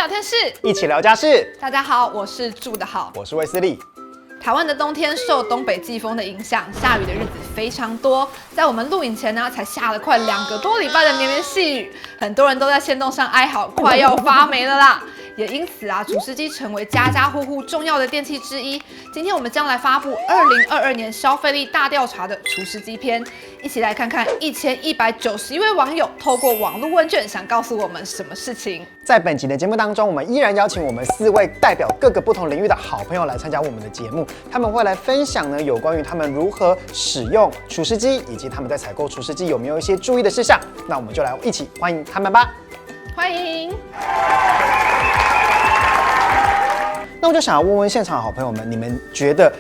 聊天室，一起聊家事。大家好，我是住得好，我是卫斯理。台湾的冬天受东北季风的影响，下雨的日子非常多。在我们录影前呢，才下了快2个多礼拜的绵绵细雨，很多人都在限动上哀嚎，快要发霉了啦。也因此啊，除湿机成为家家户户重要的电器之一。今天我们将来发布2022年消费力大调查的除湿机篇，一起来看看1191位网友透过网络问卷想告诉我们什么事情。在本集的节目当中，我们依然邀请我们4位代表各个不同领域的好朋友来参加我们的节目，他们会来分享呢有关于他们如何使用除湿机，以及他们在采购除湿机有没有一些注意的事项。那我们就来一起欢迎他们吧。欢迎。那我就想要问问现场的好朋友们，你们觉得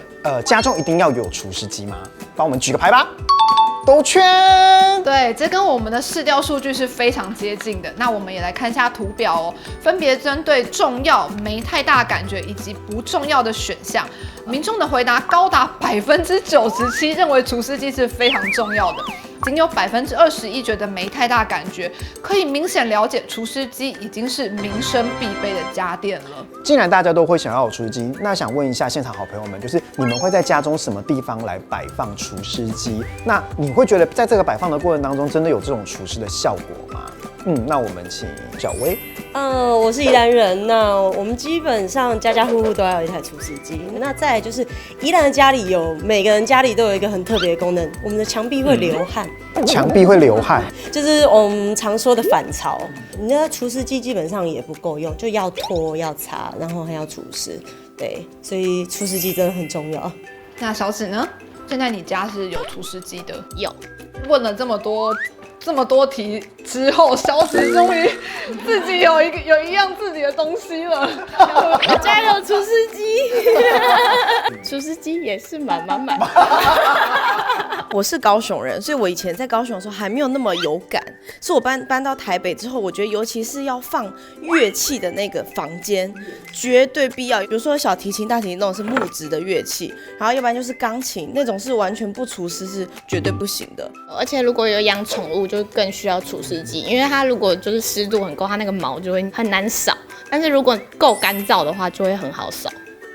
家中一定要有除湿机吗？帮我们举个牌吧。兜圈。对，这跟我们的市调数据是非常接近的。那我们也来看一下图表哦，分别针对重要、没太大感觉以及不重要的选项，民众的回答高达97%，认为除湿机是非常重要的。仅有21%觉得没太大感觉，可以明显了解除湿机已经是民生必备的家电了。既然大家都会想要有除湿机，那想问一下现场好朋友们，就是你们会在家中什么地方来摆放除湿机？那你会觉得在这个摆放的过程当中，真的有这种除湿的效果吗？那我们请小薇。我是宜兰人，那我们基本上家家户户都要有一台除湿机。那再来就是宜兰的家里每个人家里都有一个很特别的功能，我们的墙壁会流汗。墙壁会流汗，就是我们常说的反潮。你的除湿机基本上也不够用，就要拖要擦，然后还要除湿。对，所以除湿机真的很重要。那小紫呢？现在你家是有除湿机的？有。问了这么多题之后，小紫终于自己有一样自己的东西了。我家有除湿机，除湿机也是满。我是高雄人，所以我以前在高雄的时候还没有那么有感。是我搬到台北之后，我觉得尤其是要放乐器的那个房间，绝对必要。比如说小提琴、大提琴那种是木质的乐器，然后要不然就是钢琴那种是完全不除湿是绝对不行的。而且如果有养宠物，就更需要除湿机，因为它如果就是湿度很够，它那个毛就会很难扫。但是如果够干燥的话，就会很好扫。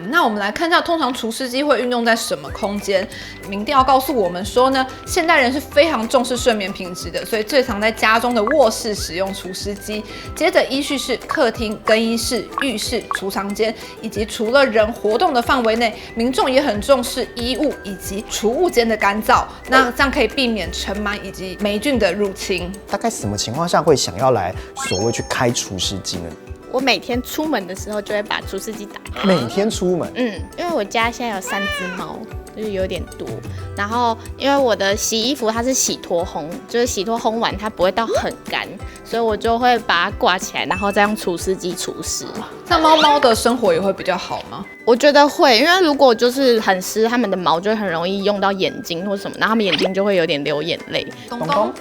那我们来看一下，通常除湿机会运用在什么空间？民调告诉我们说呢，现代人是非常重视睡眠品质的，所以最常在家中的卧室使用除湿机。接着依序是客厅、更衣室、浴室、储藏间，以及除了人活动的范围内，民众也很重视衣物以及储物间的干燥。那这样可以避免尘螨以及霉菌的入侵。大概什么情况下会想要来所谓去开除湿机呢？我每天出门的时候就会把除湿机打开。每天出门？因为我家现在有3只猫，就是有点多。然后因为我的洗衣服它是洗脱烘，就是洗脱烘完它不会到很干，所以我就会把它挂起来，然后再用除湿机除湿。那猫的生活也会比较好吗？我觉得会，因为如果就是很湿，它们的毛就会很容易用到眼睛或什么，然后它们眼睛就会有点流眼泪。东东。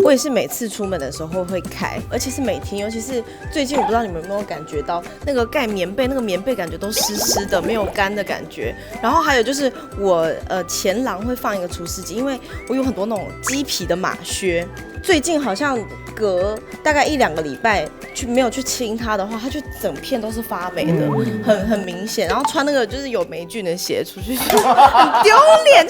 我也是每次出门的时候会开，而且是每天，尤其是最近，我不知道你们有没有感觉到那个盖棉被，那个棉被感觉都湿湿的，没有干的感觉。然后还有就是我前廊会放一个除湿机，因为我有很多那种鸡皮的马靴，最近好像隔大概1-2个礼拜没有去清它的话，它就整片都是发霉的，很明显。然后穿那个就是有霉菌的鞋出去，很丢脸，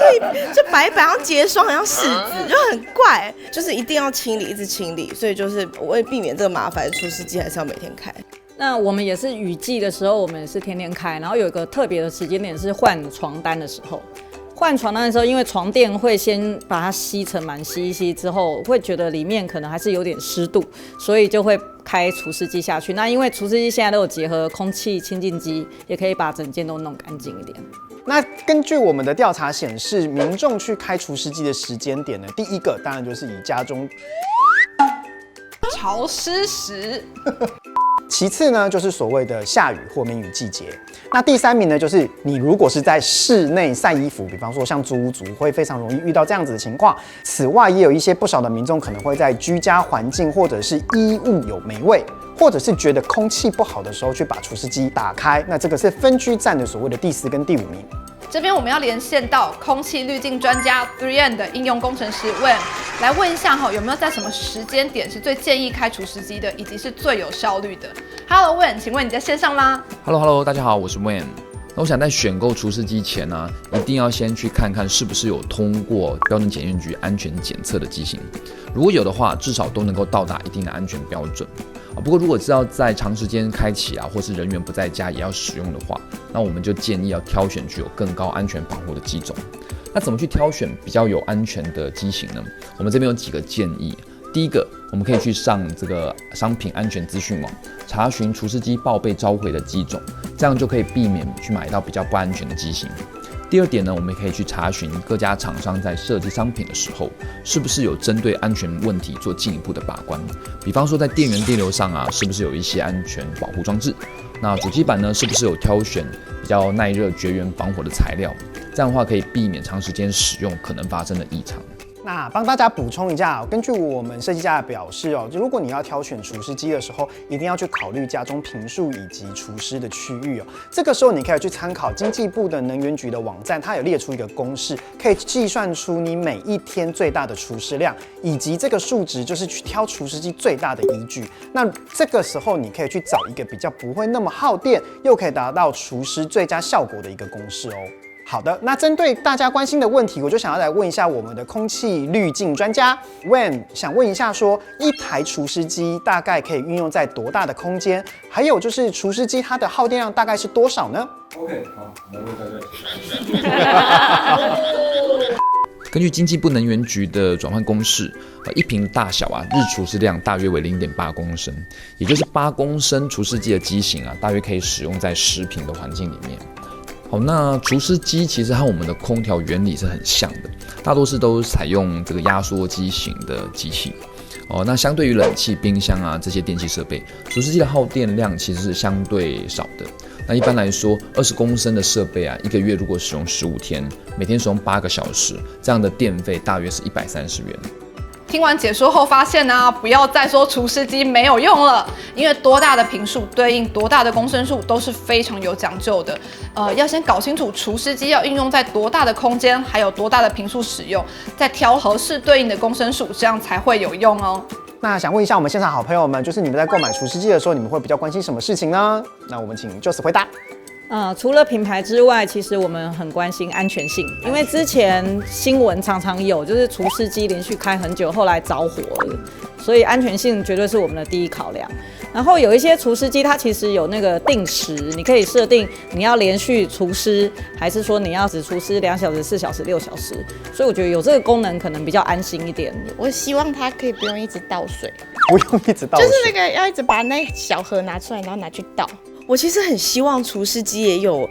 就白白像结霜，好像柿子，就很怪，就是一定要清理，一直清理。所以就是我为避免这个麻烦，除湿机还是要每天开。那我们也是雨季的时候，我们也是天天开，然后有一个特别的时间点是换床单的时候。换床单的时候，因为床垫会先把它吸尘螨，吸一吸之后，会觉得里面可能还是有点湿度，所以就会开除湿机下去。那因为除湿机现在都有结合空气清净机，也可以把整间都弄干净一点。那根据我们的调查显示，民众去开除湿机的时间点呢，第一个当然就是以家中潮湿时。其次呢，就是所谓的下雨或梅雨季节。那第3名呢，就是你如果是在室内晒衣服，比方说像租屋族，会非常容易遇到这样子的情况。此外，也有一些不少的民众可能会在居家环境或者是衣物有霉味，或者是觉得空气不好的时候，去把除湿机打开。那这个是分居占的所谓的第4跟第5名。这边我们要连线到空气滤净专家 3M 的应用工程师 William 来问一下有没有在什么时间点是最建议开除湿机的，以及是最有效率的。Hello Wen， 请问你在线上吗 Hello， 大家好，我是 Wen。那我想在选购除湿机前呢，一定要先去看看是不是有通过标准检验局安全检测的机型。如果有的话，至少都能够到达一定的安全标准。不过如果是要在长时间开启或是人员不在家也要使用的话，那我们就建议要挑选具有更高安全保护的机种。那怎么去挑选比较有安全的机型呢？我们这边有几个建议。第一个，我们可以去上这个商品安全资讯网，查询除湿机报备召回的机种，这样就可以避免去买到比较不安全的机型。第二点呢，我们可以去查询各家厂商在设计商品的时候，是不是有针对安全问题做进一步的把关。比方说在电源电流上是不是有一些安全保护装置？那主机板呢，是不是有挑选比较耐热、绝缘、防火的材料？这样的话可以避免长时间使用可能发生的异常。那帮大家补充一下，根据我们设计家的表示就如果你要挑选除湿机的时候，一定要去考虑家中坪数以及除湿的区域这个时候你可以去参考经济部的能源局的网站，它有列出一个公式，可以计算出你每一天最大的除湿量，以及这个数值就是去挑除湿机最大的依据。那这个时候你可以去找一个比较不会那么耗电，又可以达到除湿最佳效果的一个公式好的，那针对大家关心的问题，我就想要来问一下我们的空气滤净专家 Wen， 想问一下说，一台除湿机大概可以运用在多大的空间？还有就是除湿机它的耗电量大概是多少呢 ？OK， 好，我问大家。根据经济部能源局的转换公式，一瓶大小日除湿量大约为 0.8 公升，也就是8公升除湿机的机型大约可以使用在10坪的环境里面。好，那除湿机其实和我们的空调原理是很像的，大多是都采用这个压缩机型的机器。那相对于冷气、冰箱这些电器设备，除湿机的耗电量其实是相对少的。那一般来说，20公升的设备一个月如果使用15天，每天使用8个小时，这样的电费大约是130元。听完解说后发现不要再说除湿机没有用了，因为多大的坪数对应多大的公升数都是非常有讲究的。要先搞清楚除湿机要运用在多大的空间，还有多大的坪数使用，再挑合适对应的公升数，这样才会有用那想问一下我们现场好朋友们，就是你们在购买除湿机的时候，你们会比较关心什么事情呢？那我们请 Joss 回答。除了品牌之外，其实我们很关心安全性，因为之前新闻常常有，就是除湿机连续开很久，后来着火了，所以安全性绝对是我们的第一考量。然后有一些除湿机，它其实有那个定时，你可以设定你要连续除湿，还是说你要只除湿2小时、4小时、6小时。所以我觉得有这个功能可能比较安心一点。我希望它可以不用一直倒水，不用一直倒水，就是那个要一直把那小盒拿出来，然后拿去倒。我其实很希望除湿机也有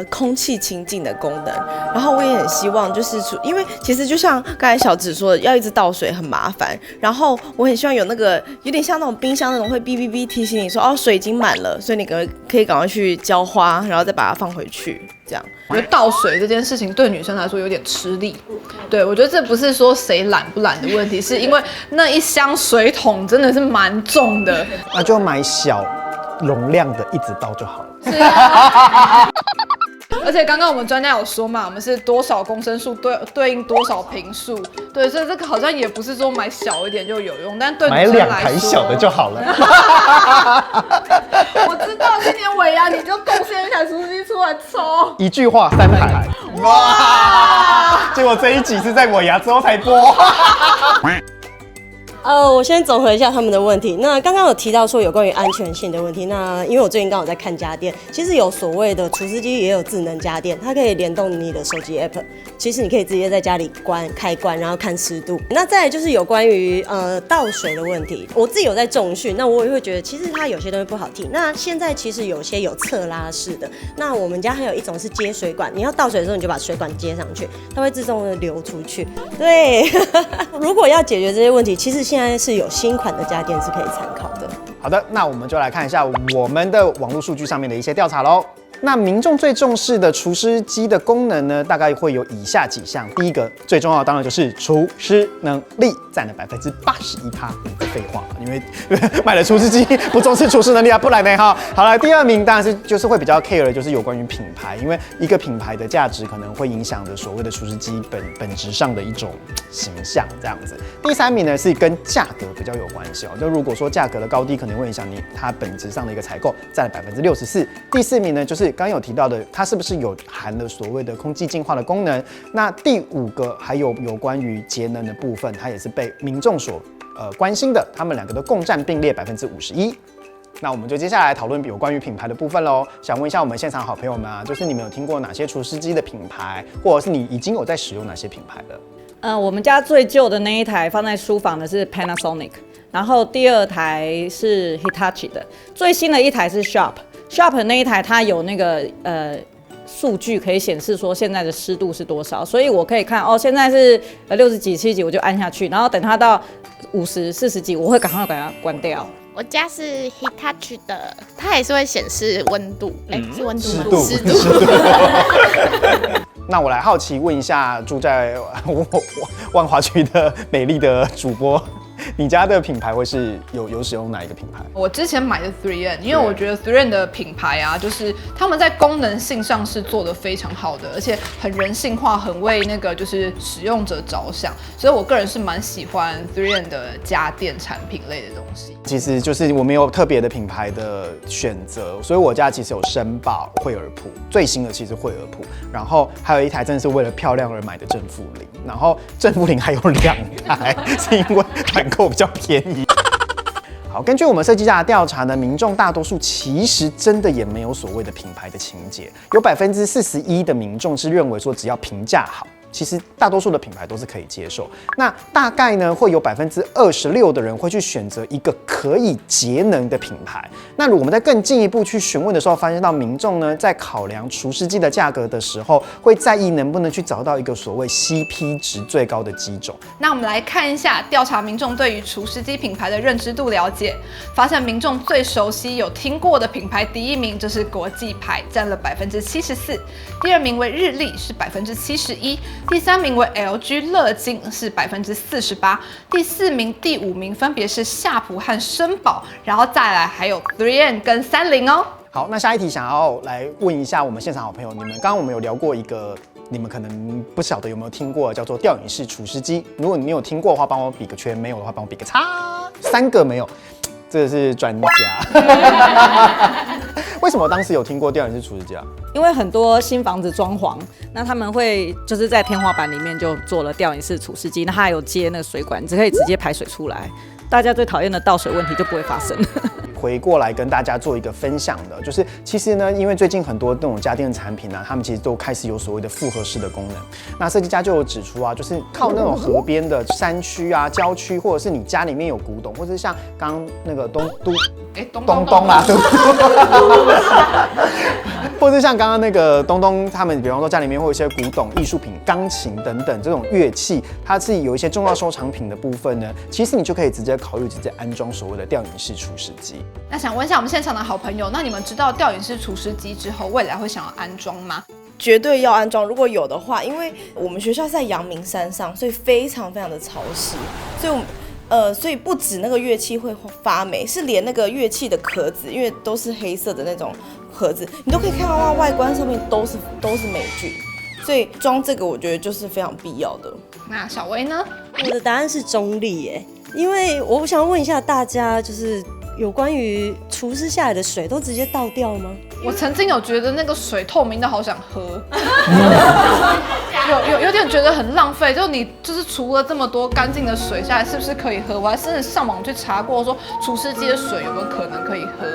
空气清净的功能，然后我也很希望就是因为其实就像刚才小芷说的，要一直倒水很麻烦，然后我很希望有那个有点像那种冰箱那种会哔哔哔提醒你说水已经满了，所以你可以赶快去浇花，然后再把它放回去，这样。我觉得倒水这件事情对女生来说有点吃力，对，我觉得这不是说谁懒不懒的问题，是因为那一箱水桶真的是蛮重的，那就买小容量的一直倒就好了。是而且刚刚我们专家有说嘛，我们是多少公升数对应多少坪数，对，所以这个好像也不是说买小一点就有用，但对女生来说，买2台小的就好了。我知道今年尾牙你就贡献一台除湿机出来抽，一句话3台，哇！结果这一集是在尾牙之后才播。我先总和一下他们的问题。那刚刚有提到说有关于安全性的问题，那因为我最近刚好在看家电，其实有所谓的除湿机也有智能家电，它可以联动你的手机 app， 其实你可以直接在家里开关，然后看湿度。那再来就是有关于倒水的问题，我自己有在重训，那我也会觉得其实它有些东西不好听。那现在其实有些有侧拉式的，那我们家还有一种是接水管，你要倒水的时候你就把水管接上去，它会自动的流出去。对，如果要解决这些问题，其实现在是有新款的家电是可以参考的。好的，那我们就来看一下我们的网络数据上面的一些调查咯。那民众最重视的除湿机的功能呢，大概会有以下几项。第一个最重要的当然就是除湿能力，占了81%。废话，因为买了除湿机不重视除湿能力啊，不然呢哈。好了，第二名当然是就是会比较 care 的就是有关于品牌，因为一个品牌的价值可能会影响着所谓的除湿机本质上的一种形象这样子。第三名呢是跟价格比较有关系哦，就如果说价格的高低可能会影响它本质上的一个采购，占了64%。第四名呢就是刚刚有提到的，它是不是有含了所谓的空气净化的功能？那第五个还有关于节能的部分，它也是被民众所关心的，他们两个都共占并列51%。那我们就接下来讨论有关于品牌的部分喽。想问一下我们现场好朋友们啊，就是你们有听过哪些除湿机的品牌，或者是你已经有在使用哪些品牌了？我们家最旧的那一台放在书房的是 Panasonic， 然后第二台是 Hitachi 的，最新的一台是 Sharp 那一台，它有那个数据可以显示说现在的湿度是多少，所以我可以看哦，现在是60几、70几，我就按下去，然后等它到50、40几，我会赶快把它关掉。我家是 Hitachi 的，它也是会显示温度，是温度吗？湿度。那我来好奇问一下，住在万华区的美丽的主播，你家的品牌会是有使用哪一个品牌？我之前买的 3M， 因为我觉得 3M 的品牌啊，就是他们在功能性上是做得非常好的，而且很人性化，很为那个就是使用者着想，所以我个人是蛮喜欢 3M 的家电产品类的东西。其实就是我没有特别的品牌的选择，所以我家其实有申报、惠而浦，最新的其实惠而浦，然后还有一台真的是为了漂亮而买的正负零，然后正负零还有2台，是因为团购比较便宜。好，根据我们设计家的调查呢，民众大多数其实真的也没有所谓的品牌的情节，有41%的民众是认为说只要评价好。其实大多数的品牌都是可以接受，那大概呢会有26%的人会去选择一个可以节能的品牌。那如果我们在更进一步去询问的时候，发现到民众呢在考量除湿机的价格的时候，会在意能不能去找到一个所谓 CP 值最高的机种。那我们来看一下调查民众对于除湿机品牌的认知度了解，发现民众最熟悉有听过的品牌第一名就是国际牌，占了74%，第二名为日立是71%。第3名为 LG 乐金是48%，第4名、第5名分别是夏普和绅宝，然后再来还有 3M 跟30哦。好，那下一题想要来问一下我们现场好朋友，你们刚刚我们有聊过一个，你们可能不晓得有没有听过，叫做吊饮式除湿机。如果你有听过的话，帮我比个圈；没有的话，帮我比个叉。3个没有，这个是专家。为什么当时有听过吊饮式除湿机啊？因为很多新房子装潢，那他们会就是在天花板里面就做了吊饮式除湿机，那它还有接那个水管，只可以直接排水出来，大家最讨厌的倒水问题就不会发生。回过来跟大家做一个分享的，就是其实呢，因为最近很多那种家电产品啊，他们其实都开始有所谓的复合式的功能。那设计家就有指出啊，就是靠那种河边的山区啊、郊区，或者是你家里面有古董，或者是像刚刚那个东啊，或者是像刚刚那个东他们，比方说家里面会有一些古董艺术品、钢琴等等这种乐器，它是有一些重要收藏品的部分呢，其实你就可以直接考虑直接安装所谓的吊饮式除湿机。那想问一下我们现场的好朋友，那你们知道吊饮式除湿机之后，未来会想要安装吗？绝对要安装，如果有的话，因为我们学校是在阳明山上，所以非常非常的潮湿，所以不止那个乐器会发霉，是连那个乐器的壳子，因为都是黑色的那种盒子，你都可以看到外观上面都是霉菌，所以装这个我觉得就是非常必要的。那小薇呢？我的答案是中立耶，因为我想问一下大家，就是有关于除湿下来的水都直接倒掉吗？我曾经有觉得那个水透明的好想喝，有点觉得很浪费。就你就是除了这么多干净的水下来，是不是可以喝？我还甚至上网去查过，说除湿机的水有没有可能可以喝？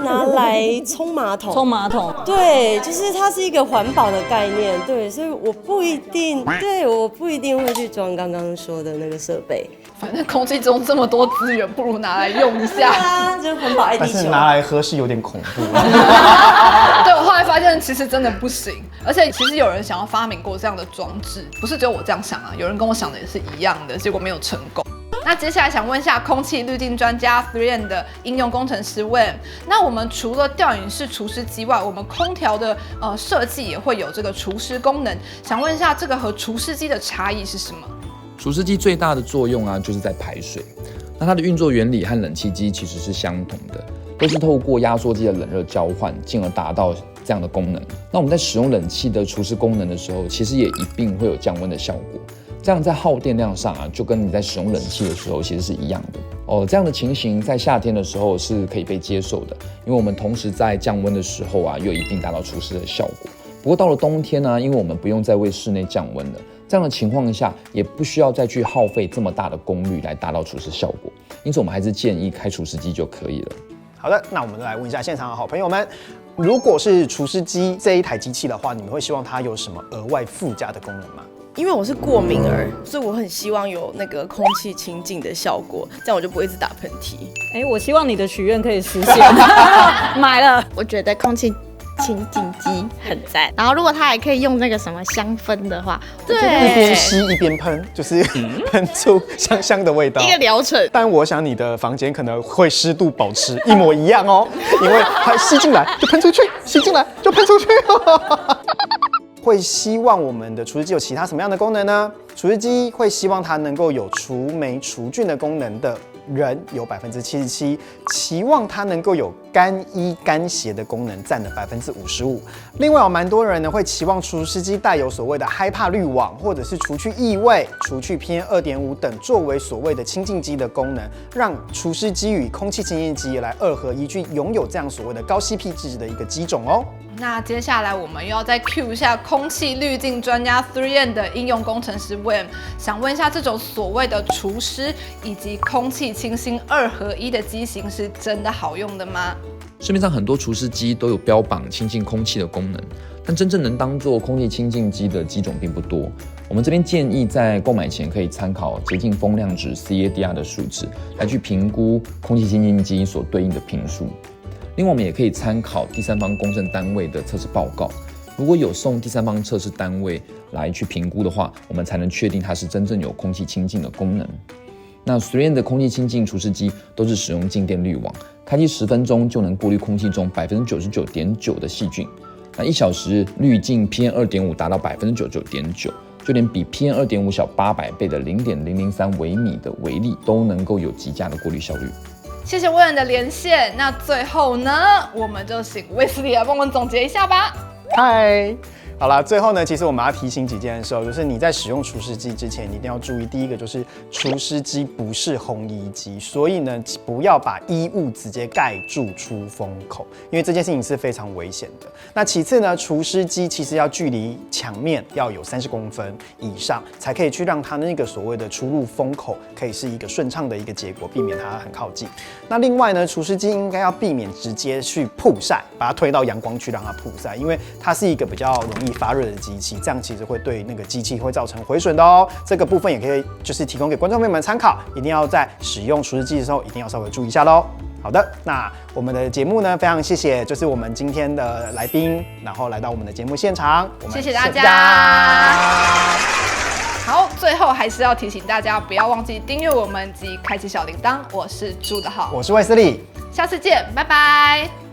拿来冲马桶。冲马桶。对，就是它是一个环保的概念，对，所以我不一定会去装刚刚说的那个设备。反正空气中这么多资源，不如拿来用一下。对啊，就是环保爱地球。但是拿来喝是有点恐怖。对，我后来发现其实真的不行，而且其实有人想要发明过这样的装置，不是只有我这样想啊，有人跟我想的也是一样的，结果没有成功。那接下来想问一下空气滤镜专家 3M 的应用工程师 William， 那我们除了吊饮式除湿机外，我们空调的设计也会有这个除湿功能，想问一下这个和除湿机的差异是什么？除湿机最大的作用啊，就是在排水。那它的运作原理和冷气机其实是相同的，都是透过压缩机的冷热交换，进而达到这样的功能。那我们在使用冷气的除湿功能的时候，其实也一并会有降温的效果。这样在耗电量上啊，就跟你在使用冷气的时候其实是一样的哦。这样的情形在夏天的时候是可以被接受的，因为我们同时在降温的时候啊，又一并达到除湿的效果。不过到了冬天呢，因为我们不用再为室内降温了，这样的情况下也不需要再去耗费这么大的功率来达到除湿效果，因此我们还是建议开除湿机就可以了。好的，那我们来问一下现场的好朋友们，如果是除湿机这一台机器的话，你们会希望它有什么额外附加的功能吗？因为我是过敏儿，所以我很希望有那个空气清净的效果，这样我就不会一直打喷嚏。我希望你的许愿可以实现，买了。我觉得空气清净机很赞，然后如果它还可以用那个什么香氛的话，一边吸一边喷，就是喷出香香的味道，一个疗程。但我想你的房间可能会湿度保持一模一样哦，因为它吸进来就喷出去，吸进来就喷出去。会希望我们的除湿机有其他什么样的功能呢？除湿机会希望它能够有除霉除菌的功能的人有77%，期望它能够有干衣干鞋的功能占了55%。另外有蛮多人呢会期望除湿机带有所谓的HEPA滤网，或者是除去异味、除去 PM2.5 等作为所谓的清净机的功能，让除湿机与空气清净机来2合1，去拥有这样所谓的高 CP 值的一个机种哦。那接下来我们又要再 cue 一下空气滤镜专家 3M 的应用工程师 William， 想问一下这种所谓的除湿以及空气清新2合1的机型是真的好用的吗？市面上很多除湿机都有标榜清净空气的功能，但真正能当做空气清净机的机种并不多。我们这边建议在购买前可以参考洁净风量值 CADR 的数值，来去评估空气清净机所对应的坪数。另外，我们也可以参考第三方公证单位的测试报告。如果有送第三方测试单位来去评估的话，我们才能确定它是真正有空气清净的功能。那 3M 的空气清净除湿机都是使用静电滤网，开机10分钟就能过滤空气中 99.9% 的细菌。那1小时滤净 PM2.5 达到 99.9%， 就连比 PM2.5 小800倍的 0.003 微米的微粒都能够有极佳的过滤效率。谢谢William的连线。那最后呢，我们就请威斯利来帮我们总结一下吧。嗨，好啦，最后呢，其实我们要提醒几件事，就是你在使用除湿机之前，你一定要注意，第一个就是除湿机不是烘衣机，所以呢，不要把衣物直接盖住出风口，因为这件事情是非常危险的。那其次呢，除湿机其实要距离墙面要有30公分以上，才可以去让它那个所谓的出入风口可以是一个顺畅的一个结果，避免它很靠近。那另外呢，除湿机应该要避免直接去曝晒，把它推到阳光去让它曝晒，因为它是一个比较容易发热的机器，这样其实会对那个机器会造成毁损的哦。这个部分也可以就是提供给观众朋友们参考，一定要在使用除湿机的时候一定要稍微注意一下喽。好的，那我们的节目呢，非常谢谢就是我们今天的来宾，然后来到我们的节目现场，谢谢大家。好，最后还是要提醒大家，不要忘记订阅我们及开启小铃铛。我是朱德浩，我是卫斯理，下次见，拜拜。